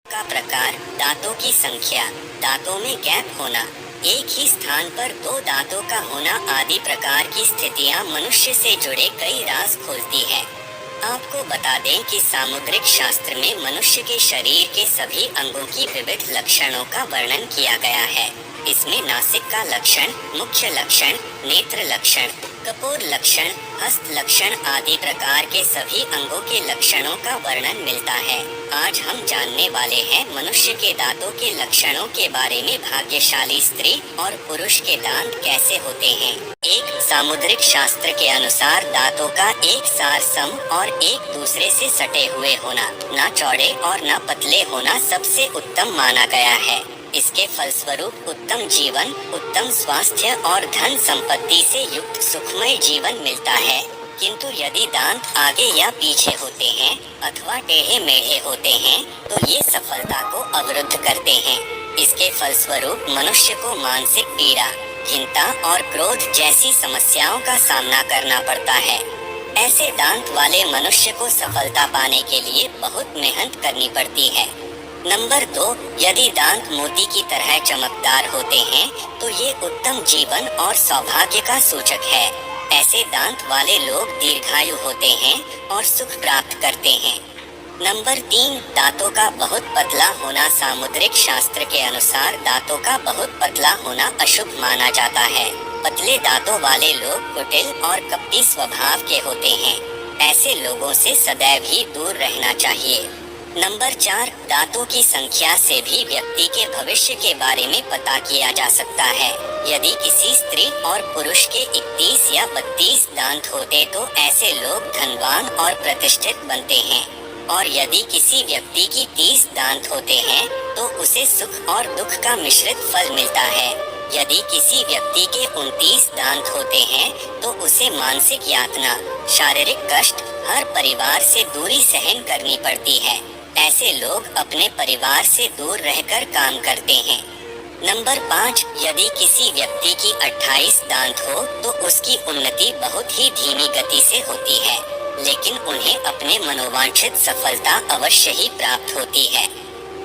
का प्रकार, दांतों की संख्या, दांतों में गैप होना, एक ही स्थान पर दो दांतों का होना आदि प्रकार की स्थितियां मनुष्य से जुड़े कई राज खोलती है। आपको बता दें कि सामुद्रिक शास्त्र में मनुष्य के शरीर के सभी अंगों की विविध लक्षणों का वर्णन किया गया है। इसमें नासिक का लक्षण, मुख्य लक्षण, नेत्र लक्षण, कपोल लक्षण, हस्त लक्षण आदि प्रकार के सभी अंगों के लक्षणों का वर्णन मिलता है। आज हम जानने वाले हैं मनुष्य के दांतों के लक्षणों के बारे में। भाग्यशाली स्त्री और पुरुष के दांत कैसे होते हैं। एक, सामुद्रिक शास्त्र के अनुसार दांतों का एक सार सम और एक दूसरे से सटे हुए होना, न चौड़े और न पतले होना सबसे उत्तम माना गया है। इसके फलस्वरूप उत्तम जीवन, उत्तम स्वास्थ्य और धन संपत्ति से युक्त सुखमय जीवन मिलता है। किंतु यदि दांत आगे या पीछे होते हैं अथवा टेढ़े मेढ़े होते हैं तो ये सफलता को अवरुद्ध करते हैं। इसके फलस्वरूप मनुष्य को मानसिक पीड़ा, चिंता और क्रोध जैसी समस्याओं का सामना करना पड़ता है। ऐसे दांत वाले मनुष्य को सफलता पाने के लिए बहुत मेहनत करनी पड़ती है। नंबर 2, यदि दांत मोती की तरह चमकदार होते हैं तो ये उत्तम जीवन और सौभाग्य का सूचक है। ऐसे दांत वाले लोग दीर्घायु होते हैं और सुख प्राप्त करते हैं। नंबर 3, दांतों का बहुत पतला होना। सामुद्रिक शास्त्र के अनुसार दांतों का बहुत पतला होना अशुभ माना जाता है। पतले दांतों वाले लोग कुटिल और कपटी स्वभाव के होते हैं। ऐसे लोगों से सदैव ही दूर रहना चाहिए। नंबर 4, दांतों की संख्या से भी व्यक्ति के भविष्य के बारे में पता किया जा सकता है। यदि किसी स्त्री और पुरुष के 31 या 32 दांत होते तो ऐसे लोग धनवान और प्रतिष्ठित बनते हैं। और यदि किसी व्यक्ति की 30 दांत होते हैं तो उसे सुख और दुख का मिश्रित फल मिलता है। यदि किसी व्यक्ति के 29 दांत होते हैं तो उसे मानसिक यातना, शारीरिक कष्ट, हर परिवार से दूरी सहन करनी पड़ती है। ऐसे लोग अपने परिवार से दूर रहकर काम करते हैं। नंबर 5, यदि किसी व्यक्ति की 28 दांत हो तो उसकी उन्नति बहुत ही धीमी गति से होती है, लेकिन उन्हें अपने मनोवांछित सफलता अवश्य ही प्राप्त होती है।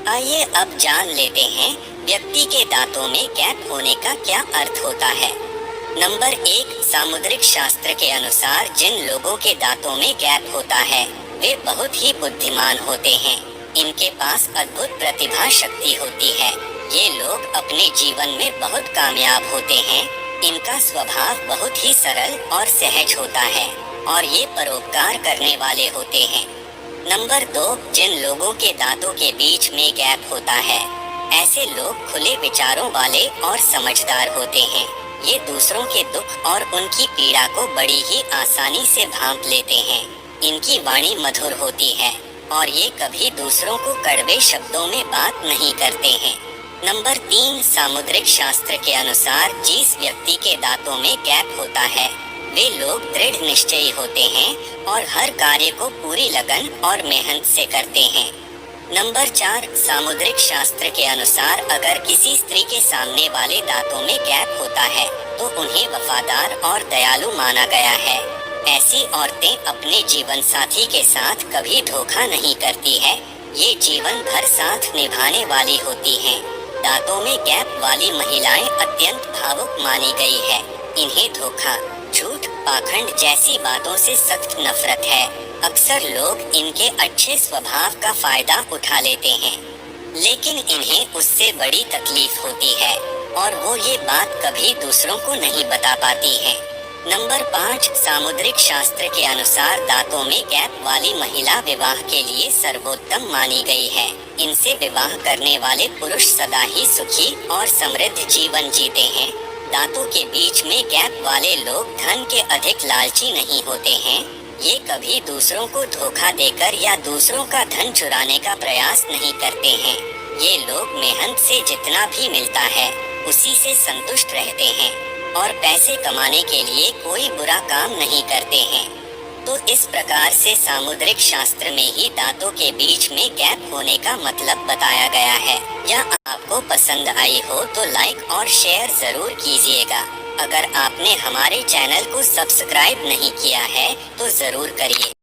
आइए अब जान लेते हैं व्यक्ति के दांतों में गैप होने का क्या अर्थ होता है। नंबर 1, सामुद्रिक शास्त्र के अनुसार जिन लोगों के दांतों में गैप होता है वे बहुत ही बुद्धिमान होते हैं। इनके पास अद्भुत प्रतिभा शक्ति होती है। ये लोग अपने जीवन में बहुत कामयाब होते हैं। इनका स्वभाव बहुत ही सरल और सहज होता है और ये परोपकार करने वाले होते हैं। नंबर 2, जिन लोगों के दांतों के बीच में गैप होता है ऐसे लोग खुले विचारों वाले और समझदार होते हैं। ये दूसरों के दुख और उनकी पीड़ा को बड़ी ही आसानी से भांप लेते हैं। इनकी वाणी मधुर होती है और ये कभी दूसरों को कड़वे शब्दों में बात नहीं करते हैं। नंबर 3, सामुद्रिक शास्त्र के अनुसार जिस व्यक्ति के दांतों में गैप होता है वे लोग दृढ़ निश्चयी होते हैं और हर कार्य को पूरी लगन और मेहनत से करते हैं। नंबर 4, सामुद्रिक शास्त्र के अनुसार अगर किसी स्त्री के सामने वाले दांतों में गैप होता है तो उन्हें वफादार और दयालु माना गया है। ऐसी औरतें अपने जीवन साथी के साथ कभी धोखा नहीं करती है। ये जीवन भर साथ निभाने वाली होती हैं। दांतों में गैप वाली महिलाएं अत्यंत भावुक मानी गई है। इन्हें धोखा, झूठ, पाखंड जैसी बातों से सख्त नफरत है। अक्सर लोग इनके अच्छे स्वभाव का फायदा उठा लेते हैं, लेकिन इन्हें उससे बड़ी तकलीफ होती है और वो ये बात कभी दूसरों को नहीं बता पाती हैं। नंबर 5, सामुद्रिक शास्त्र के अनुसार दांतों में गैप वाली महिला विवाह के लिए सर्वोत्तम मानी गई है। इनसे विवाह करने वाले पुरुष सदा ही सुखी और समृद्ध जीवन जीते हैं। दांतों के बीच में गैप वाले लोग धन के अधिक लालची नहीं होते हैं। ये कभी दूसरों को धोखा देकर या दूसरों का धन चुराने का प्रयास नहीं करते हैं। ये लोग मेहनत से जितना भी मिलता है उसी से संतुष्ट रहते हैं और पैसे कमाने के लिए कोई बुरा काम नहीं करते हैं। तो इस प्रकार से सामुद्रिक शास्त्र में ही दांतों के बीच में गैप होने का मतलब बताया गया है। यह आपको पसंद आई हो तो लाइक और शेयर जरूर कीजिएगा। अगर आपने हमारे चैनल को सब्सक्राइब नहीं किया है तो जरूर करिए।